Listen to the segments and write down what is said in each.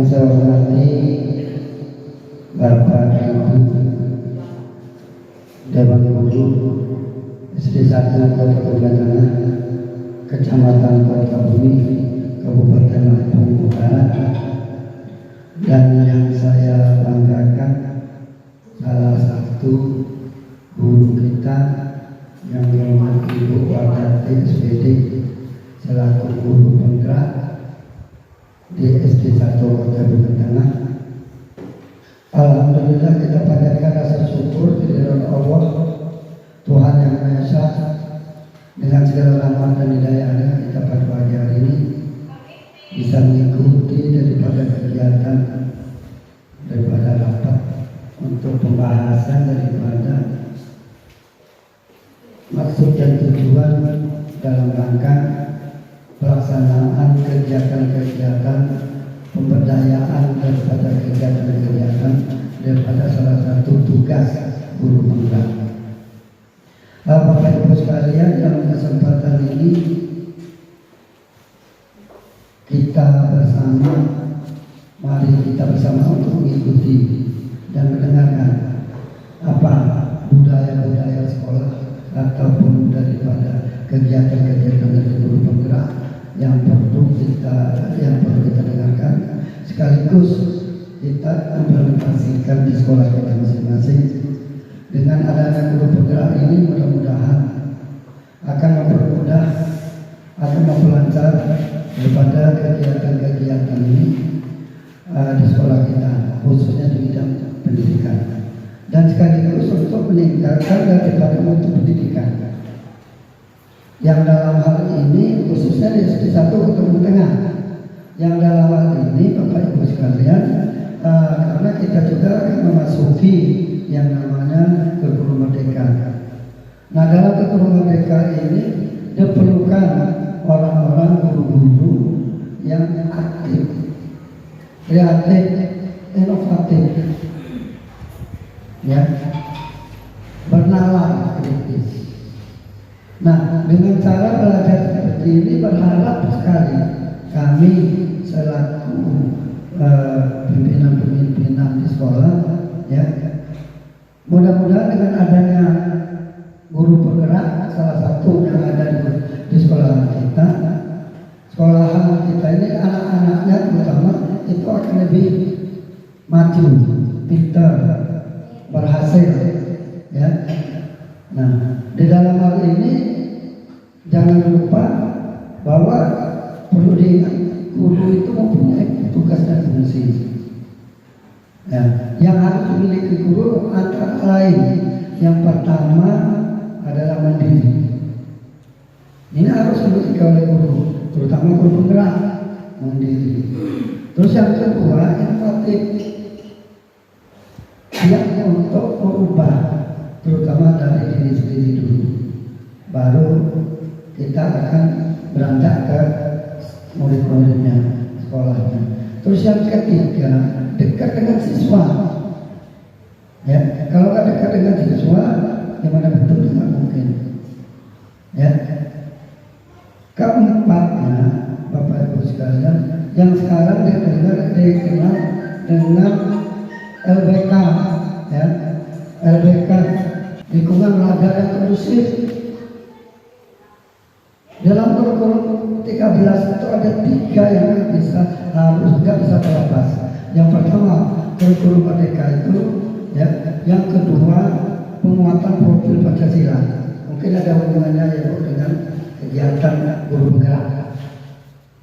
saya hormati Bapak Ibu Dewan Guru SD 1 Kota Tengah, Kecamatan Kota Bumi, Kabupaten Lampung Barat, dan yang saya banggakan salah satu guru kita yang bernama Ibu Wardati SPD selaku guru penggerak di SD 1 Kota Bumi Tengah. Alhamdulillah kita panjatkan rasa syukur kehadirat Allah Tuhan Yang Maha Esa dengan segala rahmat dan hidayahnya kita pada pagi hari ini bisa mengikuti daripada kegiatan daripada rapat untuk pembahasan daripada maksud dan tujuan dalam rangka pelaksanaan kegiatan-kegiatan pemberdayaan daripada kegiatan-kegiatan daripada salah satu tugas guru penggerak. Bapak Ibu sekalian, dalam kesempatan ini kita bersama, mari kita bersama untuk mengikuti dan mendengarkan apa budaya-budaya sekolah ataupun daripada kegiatan-kegiatan dari guru penggerak yang perlu kita dengarkan, sekaligus kita implementasikan di sekolah kita masing-masing. Dengan adanya guru penggerak ini mudah-mudahan akan mempermudah, akan memperlancar daripada kegiatan-kegiatan ini di sekolah kita, khususnya di bidang pendidikan, dan sekaligus untuk meningkatkan daripada mutu pendidikan yang dalam hal ini khususnya di SD 1 Kota Bumi Tengah, yang dalam hal ini Bapak Ibu sekalian, karena kita juga akan memasuki yang namanya Kurikulum Merdeka. Nah, dalam Kurikulum Merdeka ini diperlukan orang-orang guru-guru yang aktif, kreatif, inovatif, ya, bernalar kritis. Nah, dengan cara belajar seperti ini berharap sekali kami selaku pimpinan-pimpinan di sekolah, ya, mudah-mudahan dengan adanya guru penggerak salah satu yang ada di sekolah kita, sekolahan kita ini anak-anaknya terutama itu akan lebih maju, pintar, berhasil, ya. Nah, di dalam hal ini jangan lupa bahwa perlu diingat guru itu mempunyai tugas dan fungsi. Ya, yang harus dimiliki guru antara lain, yang pertama adalah mandiri. Ini harus dimiliki oleh guru, terutama guru penggerak, mandiri. Terus yang kedua, inovatif, siap untuk merubah, terutama dari diri sendiri dulu, baru kita akan beranjak ke murid-muridnya, sekolahnya. Terus yang ketiga, dekat dengan siswa, ya. Kalau nggak dekat dengan siswa, gimana betul tidak mungkin, ya. Keempatnya, Bapak Ibu sekalian, yang sekarang dikenal dengan LBK, ya, LBK, lingkungan belajar yang kondusif. Dalam kurikulum 13 itu ada 3 yang nggak bisa terlepas. Yang pertama kurikulum Merdeka itu, ya. Yang kedua penguatan profil Pancasila. Mungkin ada hubungannya ya dengan kegiatan guru penggerak.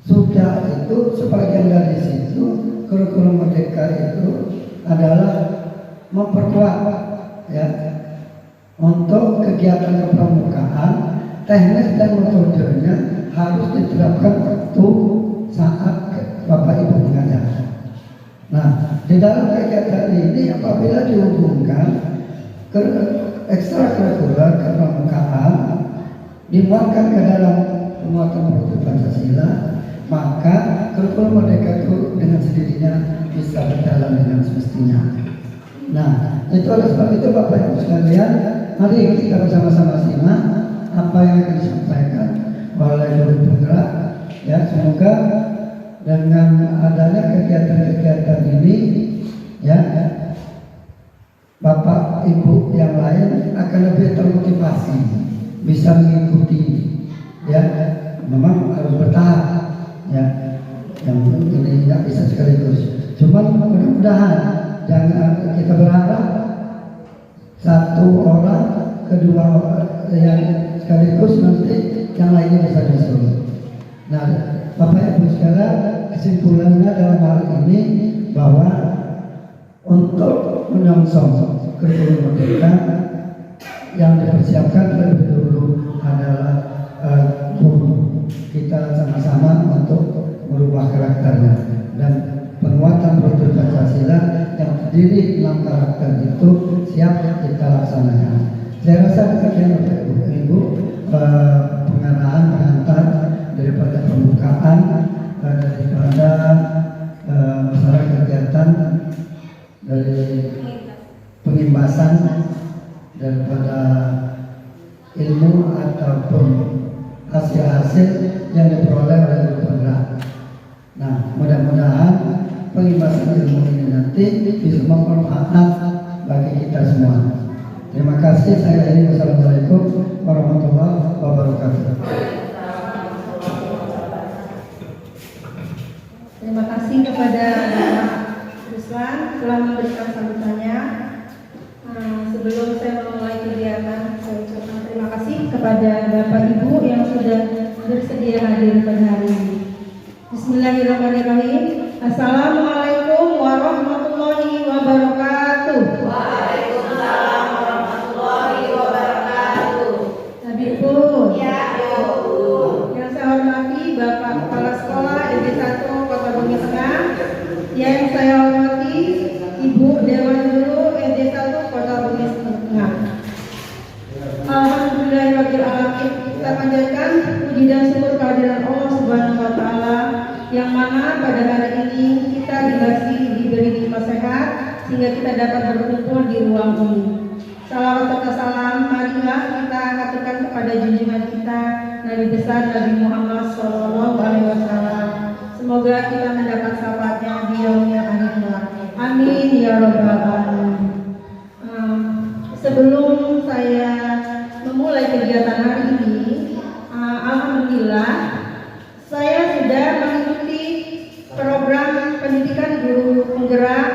Sudah itu sebagian dari situ kurikulum Merdeka itu adalah memperkuat, ya, untuk kegiatan kepramukaan, teknis dan metodenya harus diterapkan waktu saat Bapak Ibu mengajar. Nah, di dalam kegiatan ini apabila dihubungkan ke ekstrakurikuler kepramukaan, dimuatkan ke dalam penguatan profil Pancasila, maka kurikulum Merdeka itu dengan sendirinya bisa berjalan dengan semestinya. Nah, itu oleh sebab itu Bapak Ibu sekalian, mari kita bersama-sama simak apa yang akan disampaikan oleh guru penggerak, ya. Semoga dengan adanya kegiatan-kegiatan ini, ya, Bapak Ibu yang lain akan lebih termotivasi, bisa mengikuti, ya. Memang harus bertahap, ya. Yang ini nggak bisa sekaligus. Cuman mudah-mudahan jangan kita berharap satu orang, kedua orang yang sekaligus, nanti yang lainnya bisa nyusul. Nah, Bapak Ibu sekalian, kesimpulannya dalam hal ini bahwa untuk menyongsong kurikulum merdeka yang dipersiapkan terlebih dulu adalah guru. Kita sama-sama untuk merubah karakternya, dan penguatan kultur Pancasila yang terdiri 6 karakter itu siap kita laksanakan. Saya rasa demikian Bapak Ibu, pengaraan pengantar daripada pembukaan, daripada masalah kegiatan, dari pengimbasan daripada ilmu ataupun hasil-hasil yang diperoleh oleh guru penggerak. Nah, mudah-mudahan pengimbasan ilmu ini nanti bisa bermanfaat bagi kita semua. Terima kasih. Saya akhiri. Wassalamualaikum warahmatullahi wabarakatuh. Terima kasih kepada Bapak Ruslan telah memberikan sambutannya. Sebelum saya memulai kegiatan, saya ucapkan terima kasih kepada Bapak Ibu yang sudah bersedia hadir pada hari ini. Bismillahirrahmanirrahim. Assalamualaikum warahmatullahi wabarakatuh. Waalaikumsalam warahmatullahi wabarakatuh. Nabi pun. Ya, Bu. Yang saya hormati Bapak Kepala Sekolah SD 1 Kota Bumi Tengah. Yang saya hormati Ibu Dewan Guru SD 1 Kota Bumi Tengah. Alhamdulillahirrahmanirrahim. Kita panjatkan puji dan syukur kehadiran Allah Subhanahu wa Ta'ala, yang mana pada hari ini kita diberi nikmat sehat sehingga kita dapat berkumpul di ruang ini. Salawat serta salam marilah kita haturkan kepada junjungan kita Nabi besar Nabi Muhammad SAW. Semoga kita mendapat syafaatnya di yaumil akhir. Amin ya rabbal alamin. Sebelum saya memulai kegiatan hari ini, alhamdulillah saya sudah mengikuti program pendidikan guru penggerak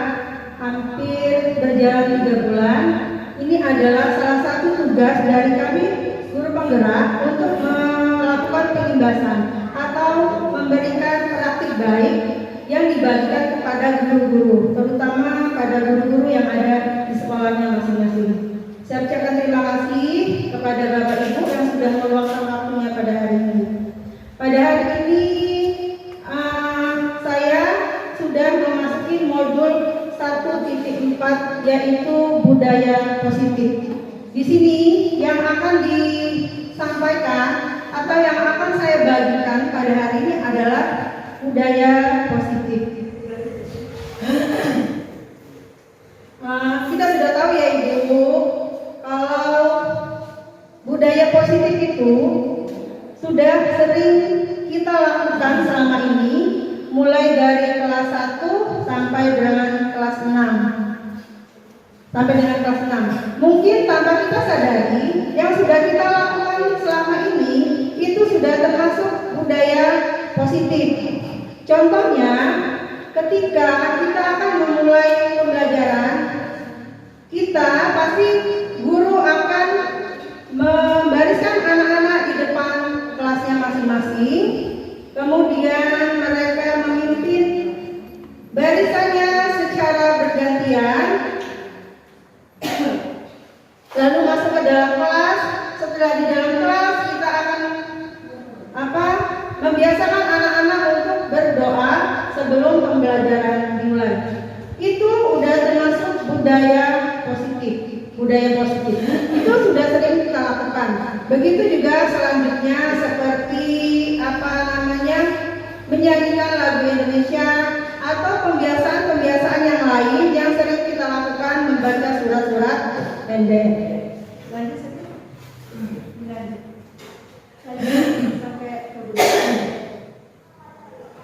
hampir berjalan 3 bulan. Ini adalah salah satu tugas dari kami guru penggerak untuk melakukan pengimbasan atau memberikan praktik baik yang dibagikan kepada guru-guru, terutama pada guru-guru yang ada di sekolahnya masing-masing. Saya ucapkan terima kasih kepada Bapak Ibu yang sudah meluangkan waktunya pada hari ini. Pada hari ini saya sudah memasuki modul 1.4, yaitu budaya positif. Di sini yang akan disampaikan atau yang akan saya bagikan pada hari ini adalah budaya positif. Kita sudah tahu ya Ibu, kalau budaya positif itu sudah sering kita lakukan selama ini, mulai dari kelas 1 sampai dengan kelas 6. Mungkin tanpa kita sadari, yang sudah kita lakukan selama ini itu sudah termasuk budaya positif. Contohnya, ketika kita akan memulai pembelajaran, kita pasti guru akan membariskan anak-anak di depan kelasnya masing-masing. Kemudian mereka memimpin barisannya secara bergantian, lalu masuk ke dalam kelas. Setelah di dalam kelas kita akan membiasakan anak-anak untuk berdoa sebelum pembelajaran dimulai. Itu udah termasuk budaya positif. Itu sudah sering kita lakukan. Begitu juga selanjutnya seperti menyanyikan lagu Indonesia atau pembiasaan yang lain yang sering kita lakukan, membaca surat-surat pendek. Lanjut sampai ke budaya.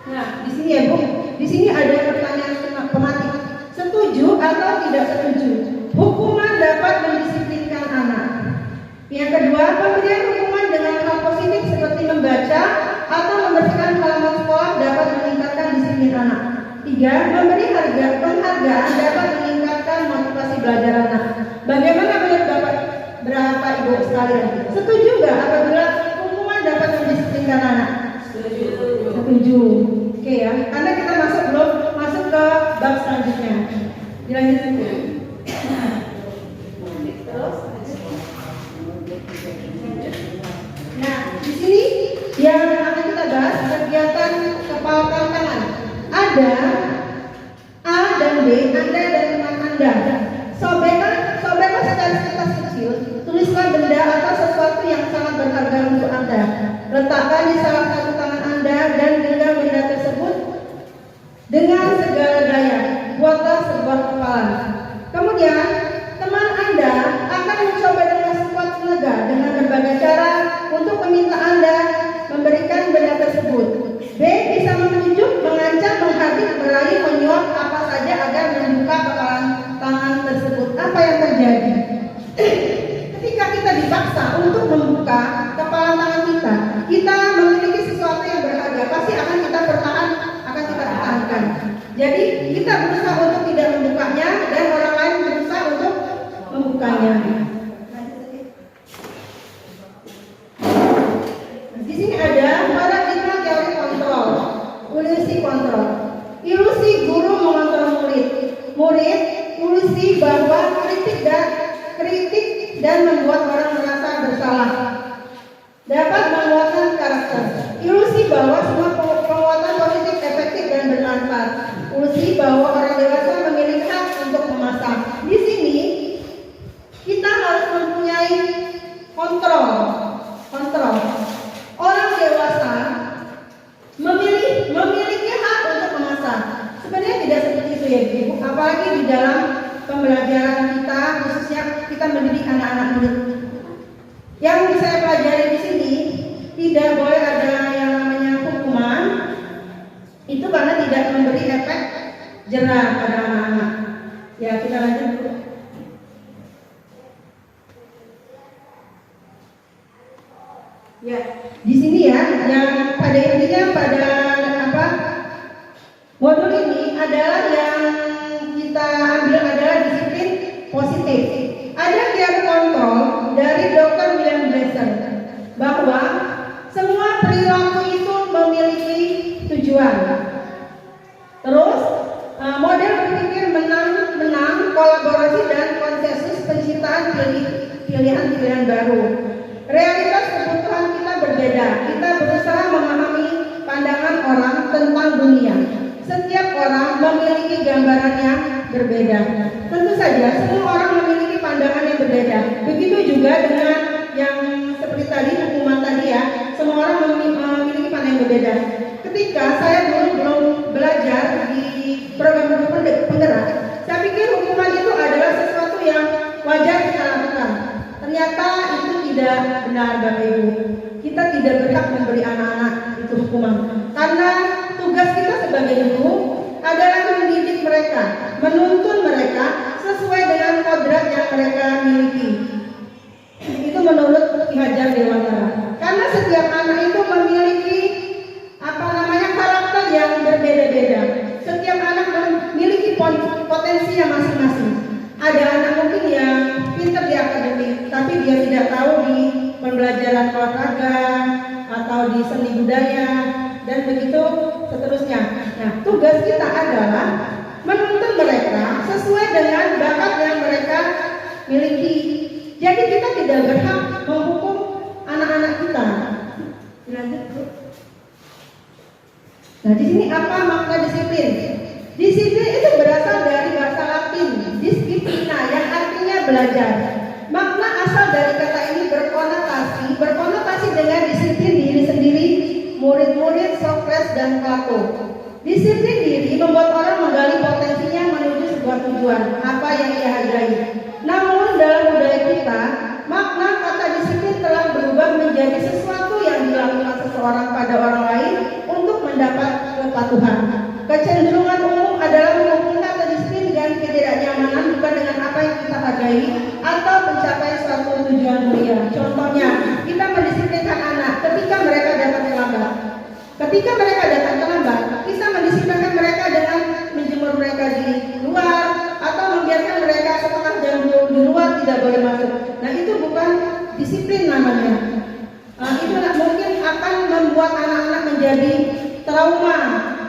Nah, di sini sini ya Bu. Di sini ada pertanyaan pematik. Setuju atau tidak setuju? Hukuman dapat mendisiplinkan anak. Yang kedua, pemberian hukuman dengan hal positif seperti membaca atau membersihkan halaman sekolah dapat meningkatkan disiplin anak. Tiga, memberi penghargaan dapat meningkatkan motivasi belajar anak. Bagaimana menurut Bapak Ibu sekalian? Setuju nggak apabila hukuman dapat mendisiplinkan anak? Setuju. Oke ya, karena kita belum masuk ke bab selanjutnya. Dilanjutkan. Nah, di sini yang akan kita bahas kegiatan kepala tantangan. Ada A dan B, Anda dan teman Anda. Sobeklah secara kertas kecil, tulislah benda atau sesuatu yang sangat berharga untuk Anda. Letakkan di salah satu tangan Anda dan genggam benda tersebut dengan segala daya. Buatlah sebuah kepalan. Kemudian teman Anda akan mencoba dengan sekuat tenaga dengan berbagai cara untuk meminta Anda memberikan benda tersebut. B bisa menunjuk, mengancam, menghardik, meraih, menyuap apa saja agar membuka kepalan tangan tersebut. Apa yang terjadi? Ketika kita dipaksa untuk membuka kepalan tangan kita memiliki sesuatu yang berharga, pasti akan kita pertahankan. Jadi kita berusaha untuk tidak membukanya dan orang lain berusaha untuk membukanya. Di sini ada paradigma teori kontrol, ilusi kontrol. Ilusi guru mengontrol murid, ilusi bahwa kritik dan membuat orang merasa bersalah dapat menguatkan karakter. Ilusi bahwa semua penguatan positif efektif dan bermanfaat. Ilusi bahwa orang dewasa memiliki hak untuk memasang. Di sini kita harus mempunyai kontrol. Orang dewasa memiliki hak untuk memasang. Sebenarnya tidak seperti itu ya Ibu. Apalagi di dalam pembelajaran kita, khususnya kita mendidik anak-anak murid. Yang saya pelajari di sini, tidak boleh ada yang namanya hukuman. Itu karena tidak memberi efek jerah pada anak-anak. Ya, kita lanjut dulu. Ya, di sini ya, yang pada intinya pada modul ini adalah yang kita ambil adalah disiplin positif. Ada care kontrol dari Dr. William Glasser bahwa semua perilaku itu memiliki tujuan. Terus model berpikir menang, kolaborasi dan konsensus penciptaan pilihan baru. Realitas kebutuhan kita berbeda. Kita berusaha memahami pandangan orang tentang dunia. Setiap orang memiliki gambaran yang berbeda. Tentu saja semua orang memiliki pandangan yang berbeda. Begitu juga dengan yang seperti tadi hukuman tadi ya. Semua orang memiliki pandangan yang berbeda. Ketika saya dulu belum belajar di program guru penggerak, saya pikir hukuman itu adalah sesuatu yang wajar kita lakukan. Ternyata itu tidak benar Bapak Ibu. Kita tidak berhak memberi anak-anak itu hukuman. Karena tugas kita sebagai ibu adalah mendidik mereka, menuntun mereka sesuai dengan kodrat yang mereka miliki. Itu menurut Ki Hajar Dewantara. Karena setiap anak itu memiliki karakter yang berbeda-beda. Setiap anak memiliki potensinya masing-masing. Ada anak mungkin yang pintar di akademik, tapi dia tidak tahu di pembelajaran olahraga atau di seni budaya dan begitu seterusnya. Nah, tugas kita adalah menuntun mereka sesuai dengan bakat yang mereka miliki. Jadi kita tidak berhak menghukum anak-anak kita. Lanjut. Nah, di sini apa makna disiplin? Disiplin itu berasal dari bahasa Latin, disciplina, yang artinya belajar. Makna asal dari kata ini berkonotasi dengan disiplin diri sendiri, murid-murid, Socrates dan Plato. Disiplin diri membuat orang menggali potensinya menuju sebuah tujuan, apa yang ia hargai. Namun dalam budaya kita, makna kata disiplin telah berubah menjadi sesuatu yang dilakukan seseorang pada orang lain untuk mendapat kepatuhan. ketika mereka datang terlambat, kita mendisiplinkan mereka dengan menjemur mereka di luar atau membiarkan mereka setengah jam di luar tidak boleh masuk. Nah itu bukan disiplin namanya. Itu mungkin akan membuat anak-anak menjadi trauma.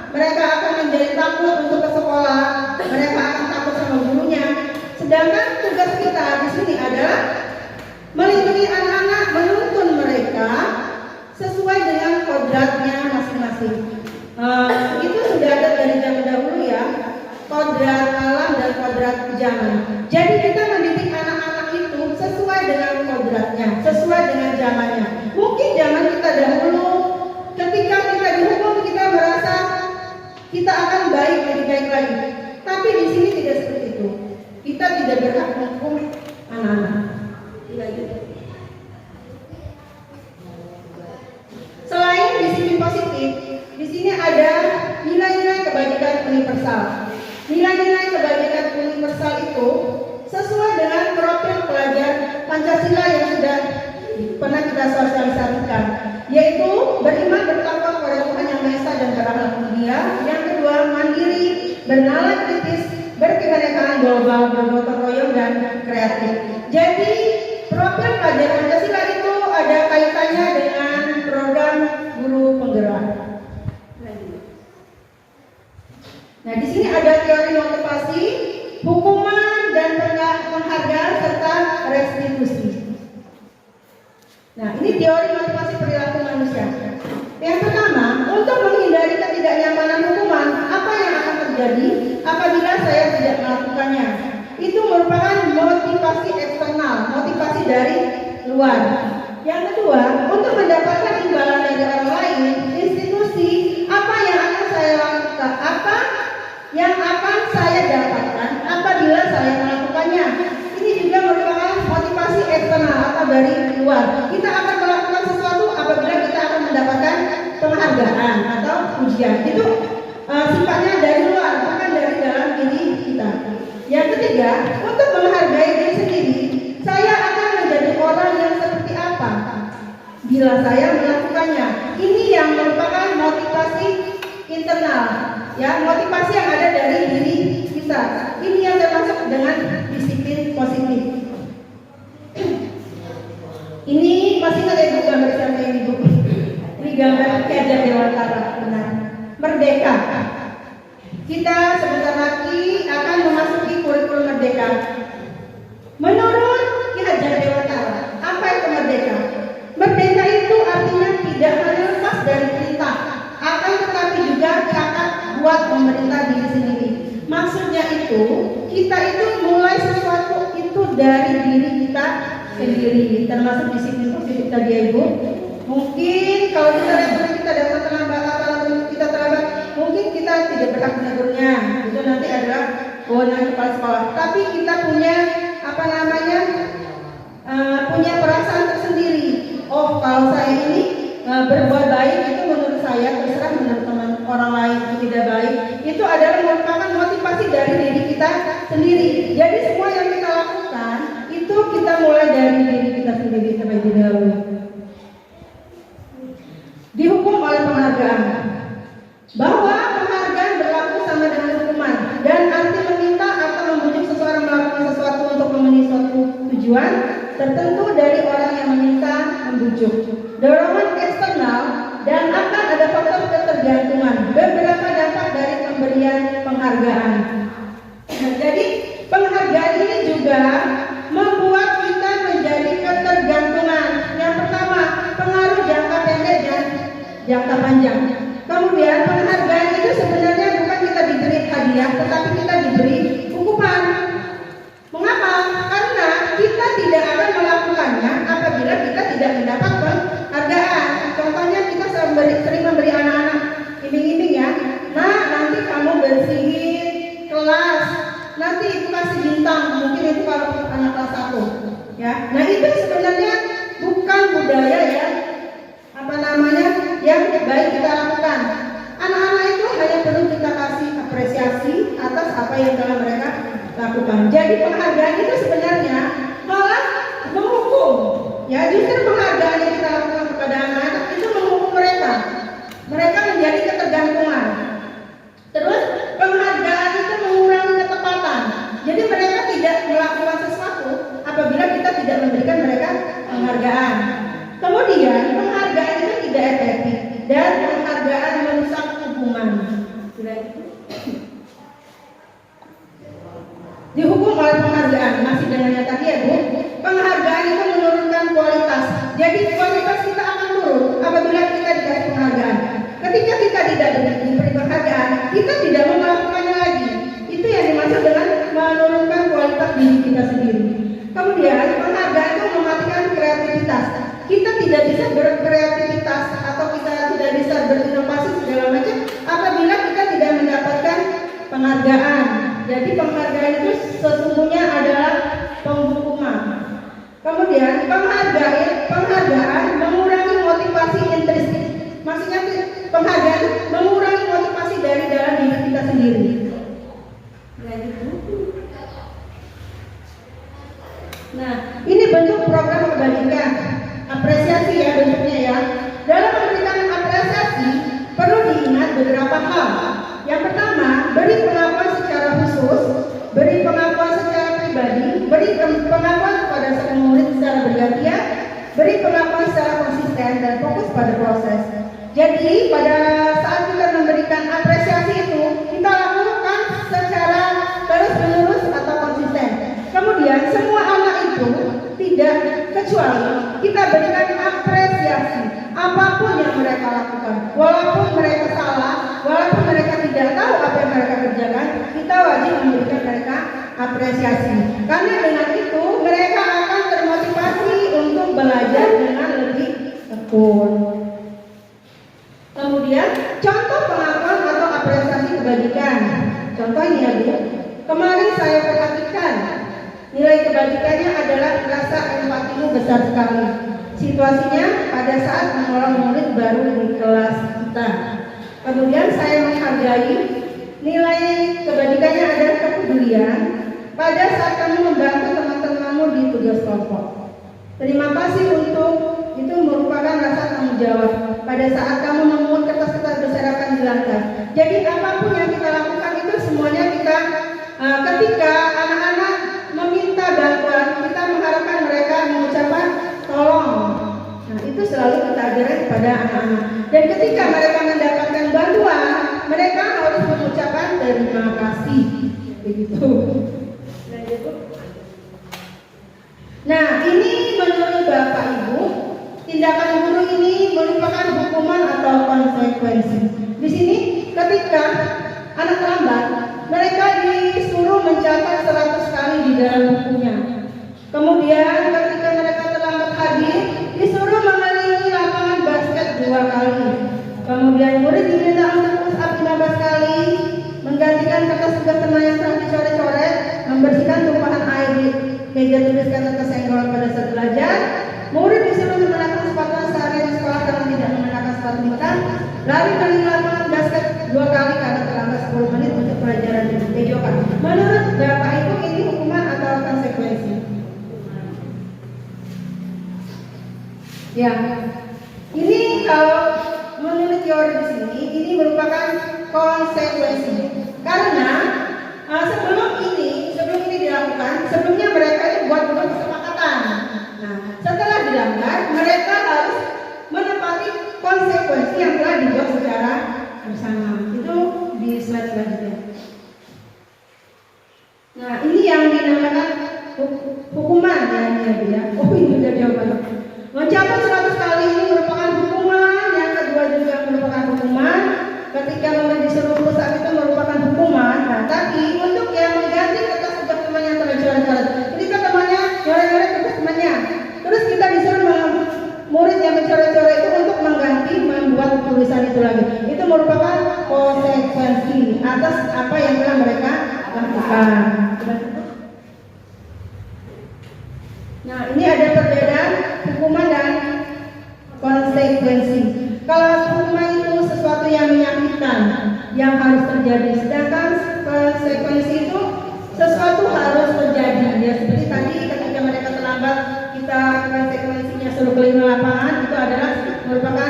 Mereka akan menjadi takut untuk ke sekolah. Mereka akan takut sama gurunya. Sedangkan tugas kita di sini adalah melindungi anak-anak, menuntun mereka sesuai dengan kodratnya masing-masing. Itu sudah ada dari zaman dahulu ya, kodrat alam dan kodrat zaman. Jadi kita mendidik anak-anak itu sesuai dengan kodratnya, sesuai dengan zamannya. Mungkin zaman kita dahulu, ketika kita dihukum kita merasa kita akan baik, lebih baik lagi. Tapi di sini tidak seperti itu. Kita tidak berhak menghukum anak-anak. Tidak gitu. Selain disiplin positif, di sini ada nilai-nilai kebajikan universal. Nilai-nilai kebajikan universal itu sesuai dengan profil pelajar Pancasila yang sudah pernah kita sosialisasikan, yaitu beriman bertakwa kepada Tuhan Yang Maha Esa dan berakhlak mulia. Yang kedua, mandiri, bernalar kritis, berkebinekaan global, bergotong royong dan kreatif. Jadi profil pelajar Pancasila itu ada kaitannya dengan program guru penggerak. Nah, di sini ada teori motivasi, hukuman dan penghargaan serta restitusi. Nah, ini teori motivasi perilaku manusia. Yang pertama, untuk menghindari ketidaknyamanan hukuman, apa yang akan terjadi apabila saya tidak melakukannya? Itu merupakan motivasi eksternal, motivasi dari luar. Yang kedua, untuk mendapatkan imbalan dari orang lain, institusi, apa yang akan saya lakukan? Apa yang akan saya dapatkan apabila saya melakukannya? Ini juga merupakan motivasi eksternal atau dari luar. Kita akan melakukan sesuatu apabila kita akan mendapatkan penghargaan atau pujian. Itu sifatnya dari luar, bukan dari dalam diri kita. Yang ketiga, untuk menghargai diri sendiri, saya akan menjadi orang yang seperti apa bila saya melakukannya. Ini yang merupakan motivasi internal, ya, motivasi yang ada dari diri kita. Ini yang termasuk dengan disiplin positif. Ini masih ada ibu gambar siapa ini ibu? Ini gambar Ki Hajar Dewantara, benar. Merdeka. Kita sebentar lagi akan memasuki kurikulum merdeka. Menurut Ki Hajar Dewantara, apa itu merdeka? Merdeka itu artinya tidak hanya lepas dari perintah, akan tetapi juga cakap buat memerintah diri sendiri. Maksudnya itu, kita itu mulai sesuatu itu dari diri kita sendiri, termasuk disiplin positif tadi ya Ibu. Mungkin kalau kita lihat kita datang terlambat atau kita terlambat, mungkin kita tidak berhak menegurnya. Itu nanti adalah kewenangan kepala sekolah. Tapi kita punya punya perasaan tersendiri. Oh, kalau saya ini berbuat baik itu menurut saya, terserah menurut teman orang lain itu tidak baik. Itu adalah merupakan motivasi dari diri kita sendiri. Jadi semua yang kita lakukan itu kita mulai dari diri kita sendiri terlebih dahulu. Dihukum oleh penghargaan. Bahwa penghargaan berlaku sama dengan hukuman, dan arti meminta atau membujuk seseorang melakukan sesuatu untuk memenuhi suatu tujuan tertentu dari orang yang meminta membujuk. Dorongan eksternal dan akan ada faktor ketergantungan. Beberapa dampak dari pemberian penghargaan. Jadi penghargaan ini juga membuat kita menjadi ketergantungan. Yang pertama, pengaruh jangka pendek dan jangka panjang. Kemudian penghargaan itu sebenarnya bukan kita diberi hadiah, tetapi kita diberi hukuman. Mengapa? Karena kita tidak akan melakukannya apabila kita tidak mendapat penghargaan. Contohnya kita sering memberi anak-anak iming-iming ya. Nah, nanti kamu bersihin kelas, nanti itu kasih bintang, mungkin itu kalau anak kelas 1 ya. Nah, itu sebenarnya bukan budaya ya, yang baik kita lakukan. Anak-anak itu hanya perlu kita kasih apresiasi atas apa yang telah mereka lakukan. Jadi penghargaan itu sebenarnya malah menghukum. Ya, justru penghargaan yang kita lakukan kepada anak-anak itu menghukum mereka. Mereka menjadi dan penghargaan merusak hubungan. Dihukum oleh penghargaan, masih dengan yang tadi ya Bu. Penghargaan itu menurunkan kualitas. Jadi kualitas kita akan turun apabila kita dikasih penghargaan. Ketika kita tidak diberi penghargaan, kita tidak mau melakukannya lagi. Itu yang dimaksud dengan menurunkan kualitas diri kita sendiri. Kemudian penghargaan itu mematikan kreativitas. Kita tidak bisa berkreativitas atau kita tidak bisa berinovasi segala macam apabila kita tidak mendapatkan penghargaan. Jadi penghargaan itu sesungguhnya adalah penghukuman. Kemudian penghargaan mengurangi motivasi intrinsik. Maksudnya penghargaan mengurangi motivasi dari dalam diri kita sendiri. Nah, ini bentuk program kebajikan. Apresiasi ya bentuknya ya. Dalam memberikan apresiasi perlu diingat beberapa hal. Yang pertama, beri pengakuan secara khusus, beri pengakuan secara pribadi, beri pengakuan kepada semua murid secara bergantian, beri pengakuan secara konsisten dan fokus pada proses. Jadi pada saat kita memberikan apresiasi itu, kita lakukan secara terus-menerus atau konsisten. Kemudian semua anak itu tidak kecuali kita berikan apresiasi apapun yang mereka lakukan, walaupun mereka salah, walaupun mereka tidak tahu apa yang mereka kerjakan, kita wajib memberikan mereka apresiasi. Karena dengan itu mereka akan termotivasi untuk belajar dengan lebih tekun. Kemudian contoh pengakuan atau apresiasi kebajikan. Contohnya ya Bu, kemarin saya perhatikan nilai kebajikannya adalah rasa empatimu besar sekali. Situasinya pada saat menolong murid baru di kelas kita. Kemudian saya menghargai nilai kebajikannya adalah kepedulian pada saat kamu membantu teman-temanmu di tugas kelompok. Terima kasih untuk itu merupakan rasa tanggung jawab pada saat kamu memungut kertas-kertas berserakan di lantai. Jadi apapun yang kita lakukan itu semuanya kita ketika anak-anak meminta bantuan, kita mengharapkan mereka mengucapkan tolong. Nah, itu selalu kita ajarkan kepada anak-anak. Dan ketika mereka mendapatkan bantuan, mereka harus mengucapkan terima kasih. Begitu. Nah, ini menurut Bapak Ibu, tindakan guru ini merupakan hukuman atau konsekuensi. Di sini ketika anak terlambat, mereka disuruh mencatat 100 kali di dalam bukunya. Kemudian ketika mereka terlambat hadir, disuruh mengelilingi lapangan basket 2 kali. Kemudian murid diminta untuk push up 15 kali, menggantikan kertas-kertas teman yang telah dicoret-coret, membersihkan tumpahan air di meja tulis kata kesenggol pada saat belajar. Murid disuruh mengenakan sepatu sehari di sekolah karena tidak mengenakan sepatu hitam, lari keliling lapangan basket 2 kali karena terlambat 10 menit untuk pelajaran di pojokan. Menurut Bapak Ibu ini hukuman atau konsekuensi? Ya, ini kalau menurut teori di sini, ini merupakan konsekuensi. Karena sebelum ini dilakukan, sebelumnya mereka itu buat kesepakatan. Nah, setelah dilanggar, mereka harus menepati konsekuensi yang telah dibuat secara bersama. Itu di slide selanjutnya. Nah, ini yang dinamakan hukuman ya. Oh, ini udah jawaban. Mencapai 100 kali ini merupakan hukuman. Yang kedua juga merupakan hukuman. Ketika murid disuruh push up itu merupakan hukuman. Nah, tapi untuk yang mengganti kertas teman yang tercoret-coret, ini kan temannya coret-coret kertas temannya. Terus kita disuruh murid yang mencoret-coret itu untuk mengganti membuat tulisan itu lagi. Itu merupakan konsekuensi atas apa yang telah mereka lakukan. Nah, ini ada perbedaan hukuman dan konsekuensi. Kalau hukuman itu sesuatu yang menyakitkan, yang harus terjadi, sedangkan konsekuensi itu sesuatu harus terjadi. Ya, seperti tadi ketika mereka terlambat, kita konsekuensinya suruh keliling lapangan, itu adalah merupakan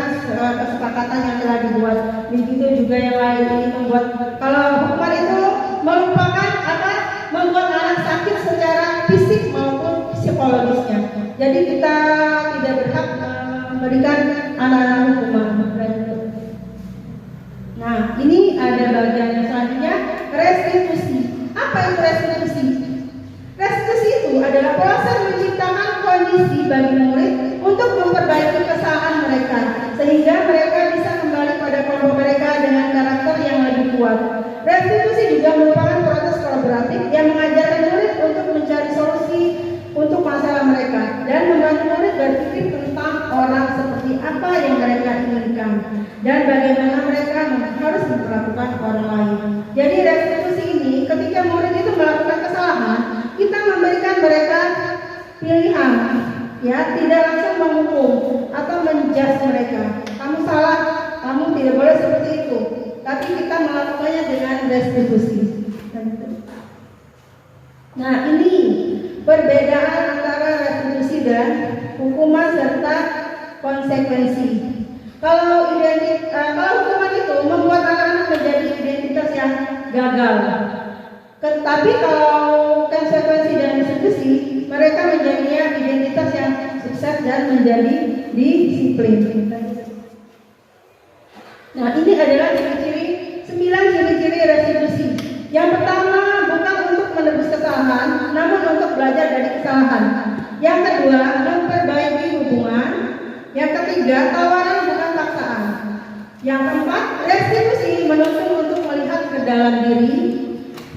kesepakatan yang telah dibuat. Begitu juga yang lain ini membuat. Kalau hukuman itu merupakan apa? Membuat anak sakit secara fisik maupun psikologisnya. Jadi kita tidak berhak memberikan anak-anak hukuman. dan bagaimana mereka harus memperlakukan orang lain. Jadi restitusi ini ketika murid itu melakukan kesalahan, kita memberikan mereka pilihan, ya, tidak langsung menghukum atau menjudge mereka. Kamu salah, kamu tidak boleh seperti itu. Tapi kita melakukannya dengan restitusi. Nah, ini perbedaan antara restitusi dan hukuman serta konsekuensi. Kalau hukuman itu membuat anak-anak menjadi identitas yang gagal. Tapi kalau konsekuensi dan restitusi, mereka menjadinya identitas yang sukses dan menjadi disiplin. Nah, ini adalah 9 ciri-ciri restitusi. Yang pertama, bukan untuk menebus kesalahan, namun untuk belajar dari kesalahan. Yang kedua, memperbaiki hubungan. Yang ketiga, tawaran bukan paksaan. Yang keempat, restitusi menuntut untuk melihat ke dalam diri.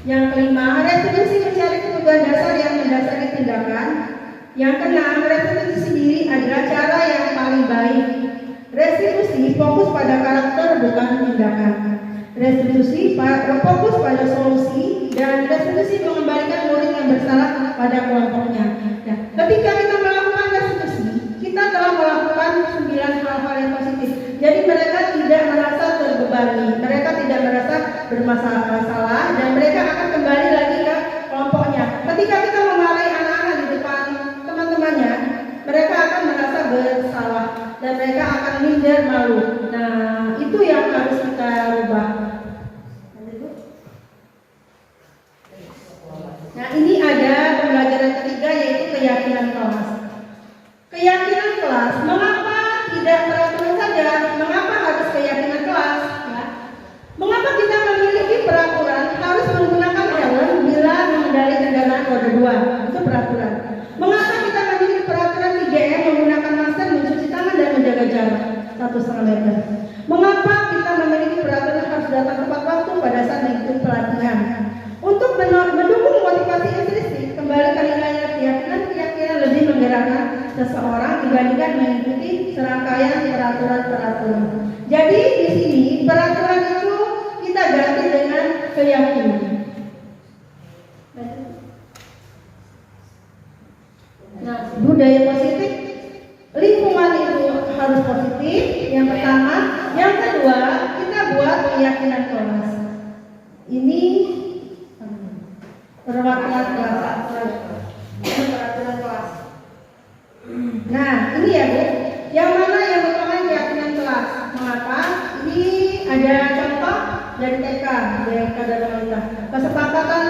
Yang kelima, restitusi mencari kebutuhan dasar yang mendasari tindakan. Yang keenam, restitusi sendiri adalah cara yang paling baik. Restitusi fokus pada karakter bukan tindakan. Restitusi fokus pada solusi, dan restitusi mengembalikan murid yang bersalah pada kelompoknya. Ya, ketika kita melakukan restitusi, kita telah melakukan 9 hal-hal yang positif. Jadi mereka tidak merasa terbebani, mereka tidak merasa bermasalah, dan mereka akan kembali lagi ke kelompoknya. Ketika kita memarahi anak-anak di depan teman-temannya, mereka akan merasa bersalah dan mereka akan minder, malu. Nah, itu yang harus kita rubah. Nah, ini ada pembelajaran ketiga, yaitu keyakinan kelas. Keyakinan kelas, mengapa tidak peraturan saja? Mengapa harus keyakinan kelas? Ya. Mengapa kita memiliki peraturan harus menggunakan helm bila mengendari kendaraan roda 2? Itu peraturan. Mengapa kita memiliki peraturan 3M menggunakan masker, mencuci tangan, dan menjaga jarak 1,5 meter? Mengapa kita memiliki peraturan harus datang tepat waktu pada saat mengikuti pelatihan? Untuk mendukung motivasi intrinsik, kembalikan nilai keyakinan lebih menggerakkan seseorang dibandingkan mengikuti serangkaian peraturan-peraturan. Jadi di sini peraturan itu kita ganti dengan keyakinan. Nah, budaya positif, lingkungan itu harus positif. Yang pertama, yang kedua, kita buat keyakinan kelas. Ini peraturan kelas. Peraturan kelas. Nah, ini ya Bu, yang mana yang merupakan keyakinan kelas? Mengapa? Ini ada contoh dari TK, dari pemerintah. Kesepakatan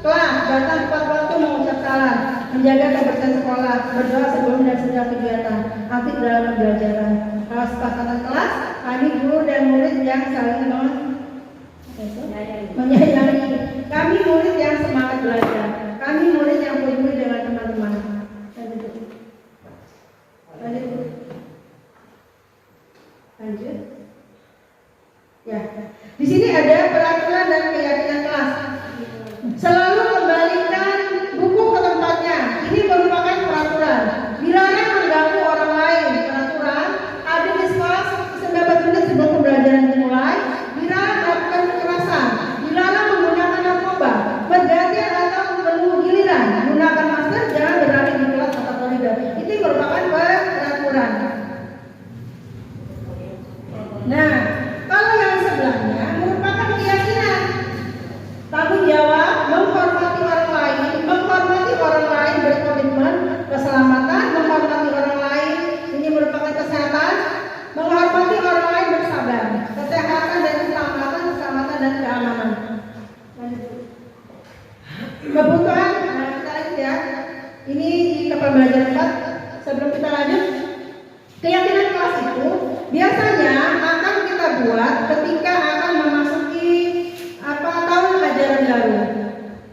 kelas, datang tepat waktu, mengucap salam, menjaga kebersihan sekolah, berdoa sebelum dan sesudah kegiatan, aktif dalam pembelajaran. Kalau kesepakatan kelas, kami guru dan murid yang saling menyayangi. Kami murid yang semangat belajar. Kami murid yang peduli dengan teman-teman. Lanjut. Ya. Di sini ada peraturan dan keyakinan kelas. Selalu kembalikan buku ke tempatnya. Ini merupakan peraturan. Dilarang mengganggu orang lain. Peraturan. Ada di sekolah 19 menit sebelum pembelajaran dimulai. Dilarang melakukan kekerasan. Dilarang menggunakan narkoba, bergantian atau menunggu giliran. Gunakan masker, jangan berlari di kelas atau koridor. Itu merupakan peraturan. Nah, kalau yang sebelahnya merupakan keyakinan. Tanggung jawab, menghormati orang lain berkomitmen keselamatan, menghormati orang lain. Ini merupakan kesehatan, menghormati orang lain bersabar, kesehatan dan keselamatan dan keamanan. Kebutuhan, nah kita lanjut ya. Ini di pembelajaran 4. Sebelum kita lanjut, keyakinan kelas itu biasanya akan kita buat ketika akan memasuki tahun ajaran baru.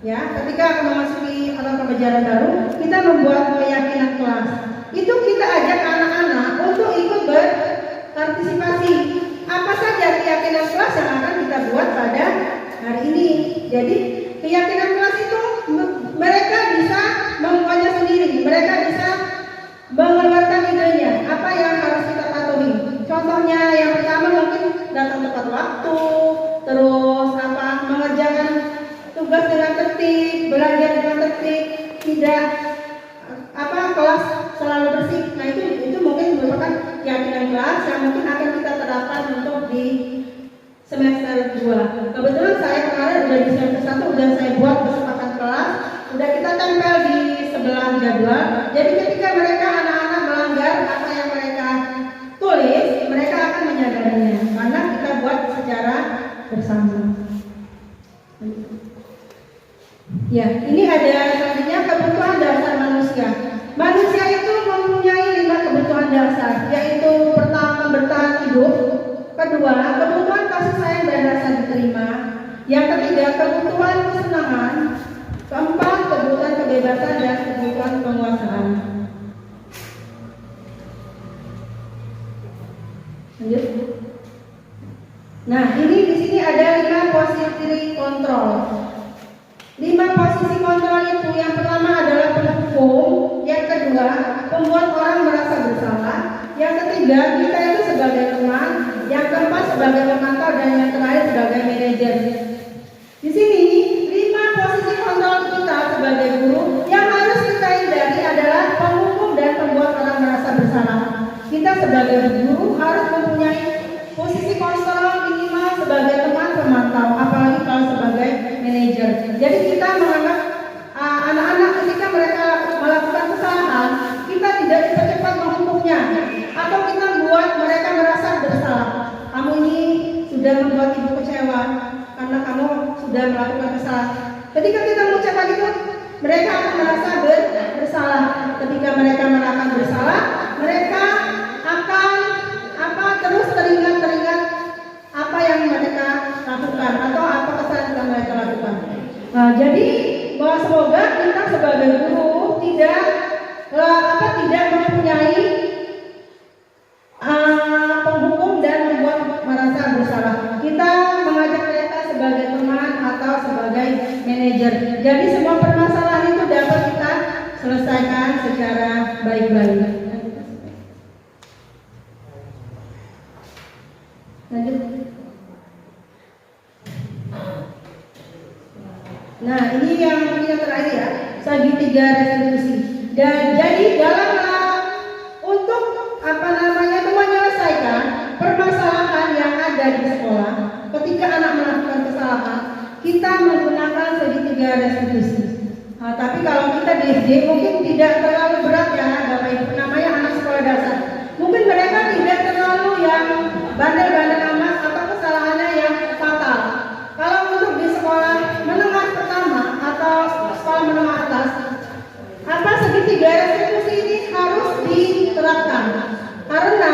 Ya, ketika akan memasuki tahun ajaran baru, kita membuat keyakinan kelas. Itu kita ajak anak-anak untuk ikut berpartisipasi. Apa saja keyakinan kelas yang akan kita buat pada hari ini. Jadi keyakinan kelas itu mereka bisa membuatnya sendiri. Mereka bisa mengeluarkan idenya. Apa yang harus kita patuhi? Contohnya yang pertama, datang tepat waktu, terus mengerjakan tugas dengan tertib, belajar dengan tertib, tidak kelas selalu bersih. Nah itu mungkin merupakan keyakinan kelas yang mungkin akan kita terapkan untuk di semester 2. Kebetulan saya kemarin udah di semester 1 udah saya buat kesepakatan kelas, udah kita tempel di sebelah jadwal. Jadi ketika mereka anak-anak melanggar apa yang mereka tulis, mereka akan menyadarinya karena kita buat secara bersama. Ya, ini ada selanjutnya kebutuhan dasar manusia. Manusia itu mempunyai 5 kebutuhan dasar, yaitu pertama bertahan hidup, kedua kebutuhan kasih sayang dan rasa diterima, yang ketiga kebutuhan kesenangan, keempat kebutuhan kebebasan dan kebutuhan penguasaan. Lanjut. Nah, ini di sini ada 5 posisi kontrol. 5 posisi kontrol itu yang pertama adalah penghukum, yang kedua membuat orang merasa bersalah, yang ketiga kita itu sebagai teman, yang keempat sebagai pemantau, dan yang terakhir sebagai manajer. Di sini 5 posisi kontrol kita sebagai guru yang harus kita hindari adalah penghukum dan membuat orang merasa bersalah. Kita sebagai guru harus mempunyai posisi kontrol minimal sebagai teman pemantau, apalagi kalau sebagai manajer. Jadi kita menganggap anak-anak ketika mereka melakukan kesalahan, kita tidak cepat menghukumnya atau kita buat mereka merasa bersalah. Kamu ini sudah membuat ibu kecewa karena kamu sudah melakukan kesalahan. Ketika kita mengucapkan itu, mereka akan merasa bersalah. Ketika mereka melakukan bersalah, mereka akan terus teringat apa yang mereka lakukan atau apa kesalahan yang mereka lakukan. Nah, jadi bahwa semoga kita sebagai guru tidak mempunyai penghukum dan membuat merasa bersalah. Kita mengajak mereka sebagai teman atau sebagai manajer. Jadi semua permasalahan itu dapat kita selesaikan secara baik-baik. Lanjut. Nah, ini yang terakhir ya, segitiga restitusi. Dan jadi dalam untuk menyelesaikan permasalahan yang ada di sekolah, ketika anak melakukan kesalahan, kita menggunakan segitiga restitusi. Nah, tapi kalau kita di SD mungkin tidak terlalu berat ya, Bapak Ibu, namanya anak sekolah dasar. Mungkin mereka tidak terlalu yang bandel-bandel amat atau kesalahannya yang fatal. Kalau untuk di sekolah menengah pertama atau sekolah menengah atas, segitiga restitusi ini harus diterapkan. Karena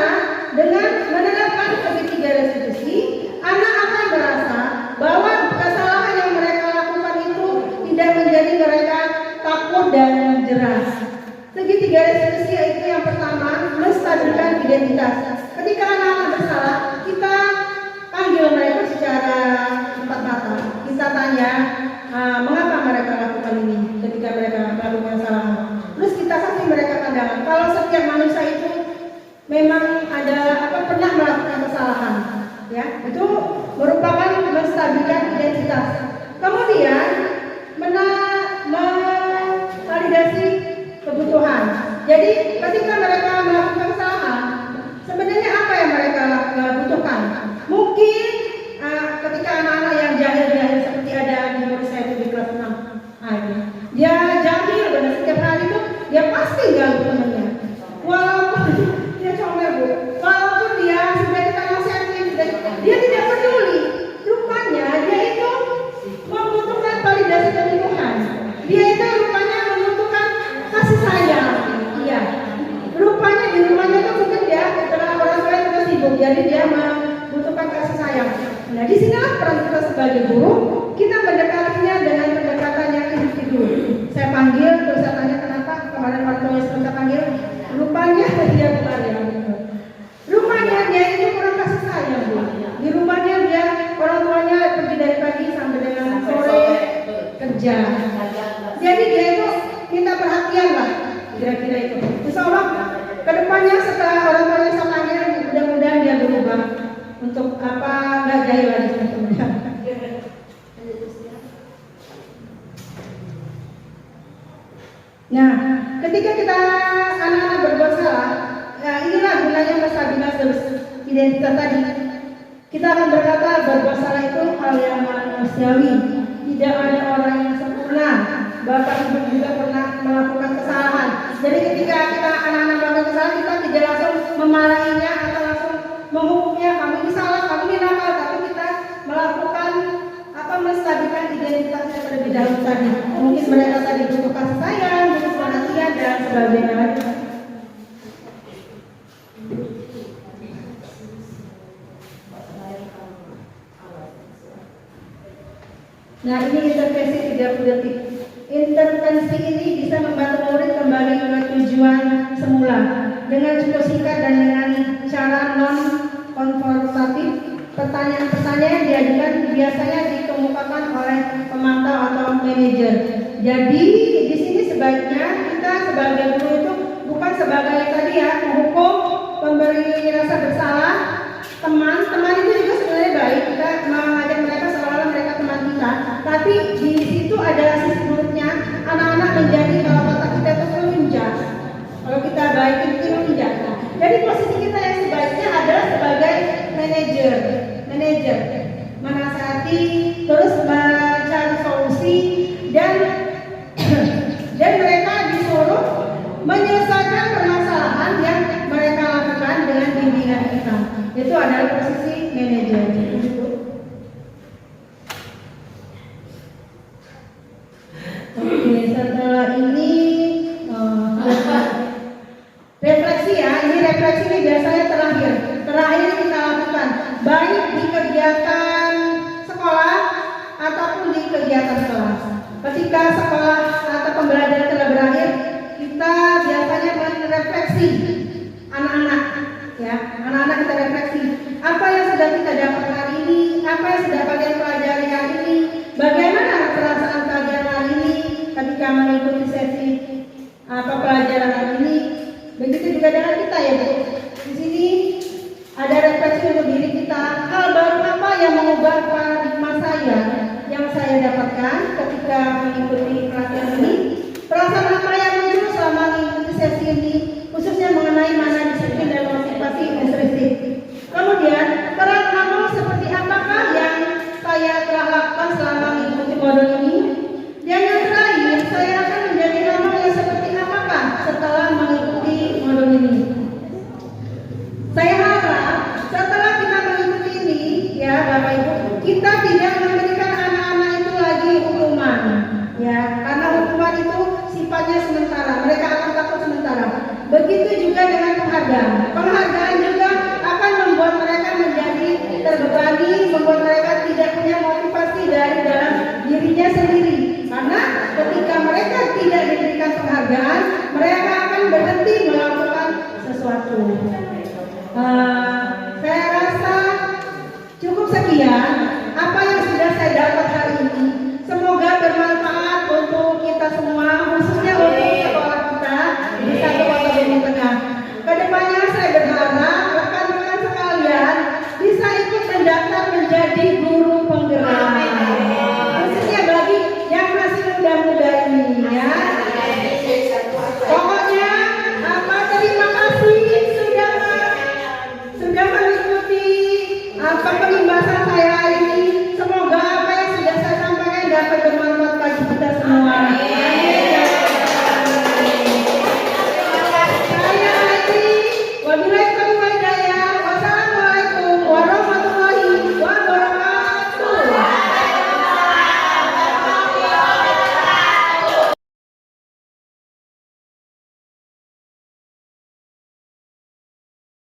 dengan menerapkan segitiga restitusi, anak akan merasa bahwa kesalahan yang mereka lakukan itu tidak menjadi mereka takut dan jeras. Segitiga restitusi itu yang pertama, menstabilkan identitas. Ketika anak-anak bersalah, kita panggil mereka secara empat mata. Kita tanya mengapa mereka lakukan ini ketika mereka melakukan kesalahan. Terus kita kasih mereka pandangan. Kalau setiap manusia itu memang ada pernah melakukan kesalahan, ya, itu merupakan menstabilkan identitas. Kemudian validasi kebutuhan. Jadi ketika mereka melakukan kesalahan, sebenarnya apa yang mereka butuhkan? Mungkin ketika anak-anak yang jahil-jahil seperti ada di murid saya itu di kelas 6, dia jahil dan setiap hari itu dia pasti ganggu temannya. Walaupun dia comel bu, walaupun dia sudah dinasihati, dia tidak peduli. Rupanya dia itu membutuhkan validasi kebutuhan. Dia itu rupanya membutuhkan kasih sayang. Iya. Rupanya di rumahnya itu mungkin dia setelah orang tua itu sibuk, jadi dia membutuhkan kasih sayang. Nah, di sinilah peran kita sebagai guru, kita mendekatinya dengan pendekatan yang individu. Saya panggil, terus saya tanya kenapa kemarin waktu saya panggil, rupanya dia berlarian. Rupanya dia itu kurang kasih sayang, Bu. Di rumahnya dia orang tuanya pergi dari pagi sampai dengan sore kerja. Jadi dia itu minta perhatian lah, kira-kira itu. Insya Allah kedepannya setelah orang tuanya saya panggil, mudah-mudahan dia berubah. untuk apa nggak jahil lagi sebetulnya. Nah, ketika kita anak-anak berbuat salah, ya inilah gunanya Mas identitas tadi. Kita akan berkata berbuat salah itu hal yang manusiawi. Tidak ada orang yang sempurna. Bapak Ibu juga pernah melakukan kesalahan. Jadi ketika kita anak-anak melakukan kesalahan, kita tidak langsung memarahinya atau langsung menghukumnya. Kamu ini salah, kamu ini nakal. Tapi kita melakukan menstabilkan identitasnya terlebih dahulu tadi. Mungkin mereka tadi butuh kasih sayang, butuh perhatian dan sebagainya. Nah, ini intervensi 30 detik. Intervensi ini bisa membantu murid kembali ke tujuan semula dengan cukup singkat dan dengan cara non konfrontatif. Pertanyaan-pertanyaan yang diajukan biasanya dikemukakan oleh pemantau atau manajer. Jadi di sini sebaiknya kita sebagai guru itu bukan sebagai tadi ya menghukum, memberi rasa bersalah. Teman itu juga sebenarnya baik, kita mengajak mereka seolah-olah mereka teman kita. Tapi di situ ada sisi buruknya, anak-anak menjadi kalau kata kita itu melunjak. Kalau kita baik itu melunjak. Jadi posisi kita yang sebaiknya adalah sebagai manajer, menasihati, terus mencari solusi dan mereka disuruh menyelesaikan permasalahan yang mereka lakukan dengan bimbingan kita. Itu adalah posisi manajer. Oke, setelah ini refleksi ya. Ini refleksi ini biasanya terakhir kita lakukan baik di kegiatan sekolah ataupun di kegiatan kelas. Ketika sekolah atau pembelajaran telah berakhir, kita biasanya merefleksi anak-anak ya. Anak-anak kita refleksi apa yang sudah kita dapat hari ini, apa yang sudah kalian pelajari hari ini, bagaimana perasaan kalian hari ini ketika mengikuti sesi pelajaran hari ini. Begitu juga dengan kita ya Bu. Di sini ada refleksi untuk diri kita. Hal baru apa yang mengubah paradigma saya yang saya dapatkan ketika mengikuti pelatihan ini? Perasaan apa yang muncul selama mengikuti sesi ini, khususnya mengenai mana disiplin dan motivasi intrinsik. Kemudian peran kamu seperti apakah yang saya telah lakukan selama mengikuti modul ini? Dan yang terakhir, saya akan menjadi kamu yang seperti apakah setelah mengikuti modul ini? Saya harap setelah kita mengikuti ini, ya Bapak Ibu, kita tidak memberikan anak-anak itu lagi hukuman, ya, karena hukuman itu sifatnya sementara, mereka akan takut sementara. Begitu juga dengan penghargaan. Penghargaan juga akan membuat mereka menjadi terbebani, membuat mereka tidak punya motivasi dari dalam dirinya sendiri. Karena ketika mereka tidak diberikan penghargaan, mereka akan berhenti melakukan sesuatu. Saya rasa cukup sekian apa yang sudah saya dapat hari ini. Semoga bermanfaat untuk kita semua, khususnya untuk sekolah kita di satu Kota Bumi Tengah. Kedepannya saya berharap rekan-rekan sekalian bisa ikut mendaftar menjadi guru